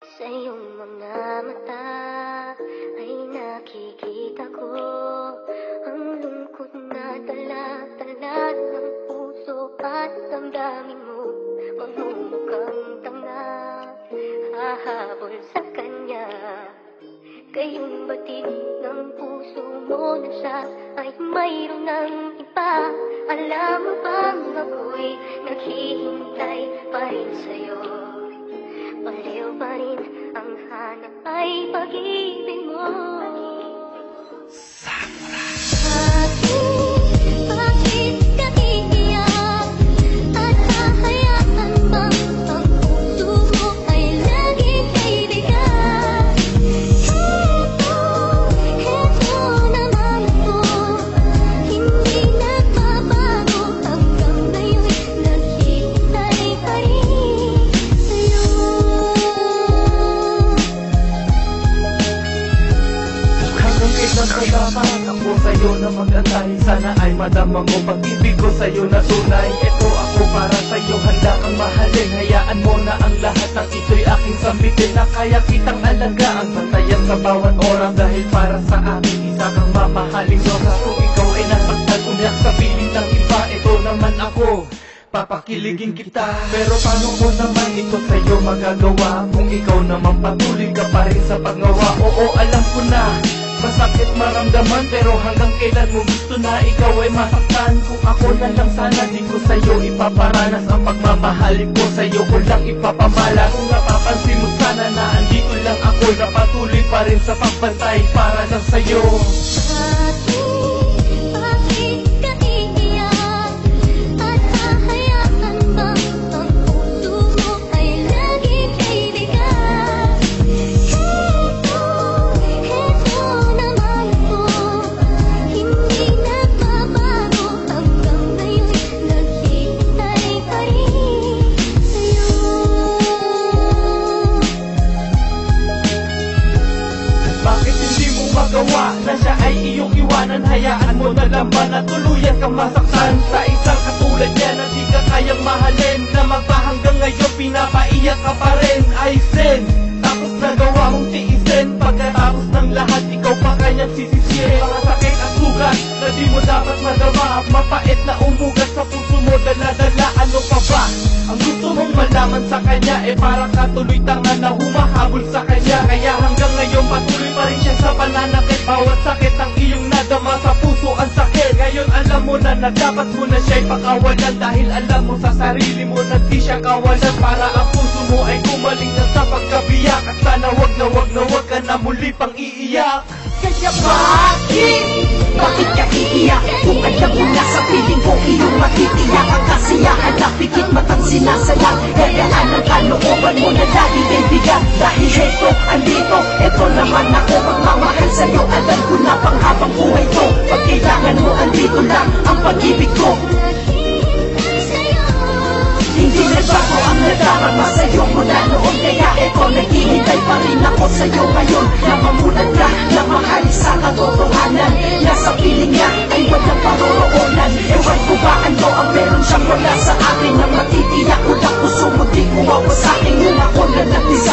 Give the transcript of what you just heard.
Sa iyong mga mata ay nakikita ko ang lungkot na talat-talat ng puso at damdamin mo. Magmumukhang tanga, hahabol sa kanya. Kayong batid ng puso mo na siya ay mayroon ng iba. Alam mo bang ako'y naghihintay pa rin sa'yo? Baliw pa rin ang hanap ay pag-ibig mo. Bakit ka iiyak? At hahayaan bang ang puso mo ay laging kaibigan? Heto naman ako, hindi nagbabago hanggang ngayon, naghihintay pa rin sa'yo. Hanggang kailan ba dapat ako sa'yo na mag-antay? Sana ay madama mo pag-ibig ko sa'yo na tunay. Ito ako para sa'yo, handa kang mahalin. Hayaan mo na ang lahat ng ito'y aking sambitin, na kaya kitang alagaan, bantayan sa bawat oras. Dahil para sa akin, isa kang mamahaling rosas. Kung ikaw ay nasaktan, umiyak sa piling ng iba, ito naman ako, papakiligin kita. Pero paano ko naman ito sa'yo magagawa kung ikaw naman patuloy ka pa rin sa paggawa? Oo, alam ko na masakit maramdaman, pero hanggang kailan mo gusto na ikaw ay masaktan? Kung ako na lang sana, di ko sa'yo ipaparanas ang pagmamahalin ko sa'yo, ko lang ipapamala. Kung napapansin mo sana na andito lang ako, na patuloy pa rin sa pagbantay para lang sa'yo. Bakit ka iiyak? At hahayaan bang ang puso mo ay laging kaibigan? Heto naman ako, hindi nagbabago hanggang ngayon, naghihintay pa rin sa'yo. Bakit hindi mo magawa na siya ay iyong iwanan? Hayaan mo na lang ba na tuluyan kang masaktan sa isang katulad niya na di ka kayang mahalin, na magpahanggang ngayon pinapaiyak ka pa rin? Ayos din, tapos nagawa mong tiisin, pagkatapos ng lahat ikaw pa kanyang sisisihin. Mga sakit at sugat na di mo dapat madama, mapait na umugat sa puso mo, dala-dala. Ano pa ba ang gusto mong malaman sa kanya? Para katuloy tanga na humahabol sa kanya. Kaya hanggang ngayon patuloy pa rin siya sa pananakit. Bawat sakit ang iyong nadama, sa puso ang sakit. Ngayon alam mo na dapat mo na siya'y pakawalan, dahil alam mo sa sarili mo na di siya kawalan. Para ang puso mo ay kumaling na sa pagkabiyak, at sana wag na ka na muli pang iiyak. Kaya bakit ka iiyak? Kung alam mo na sa piling ko iyong matitiyak, ang kasiyahan na pikit matang sinasalang, gayaan ang kalooban mo na laging kaibigan. Dahil heto, andito, eto naman ako, magmamahal sa'yo. Alam ko na panghabang buhay to, pag kailangan mo andito lang ang pag-ibig ko. Hindi nagbago ang nadarama sa'yo mula noon, kaya eto naghihintay pa rin ako sa'yo ngayon. Na mamulat ka, na mahali sa katotohanan, na sa piling niya ay walang paroroonan. Ewan ko ba ano ang meron siyang wala sa akin, na matitiyak ko lang puso mo di kumawa sa'kin. Yung ako na nagtisa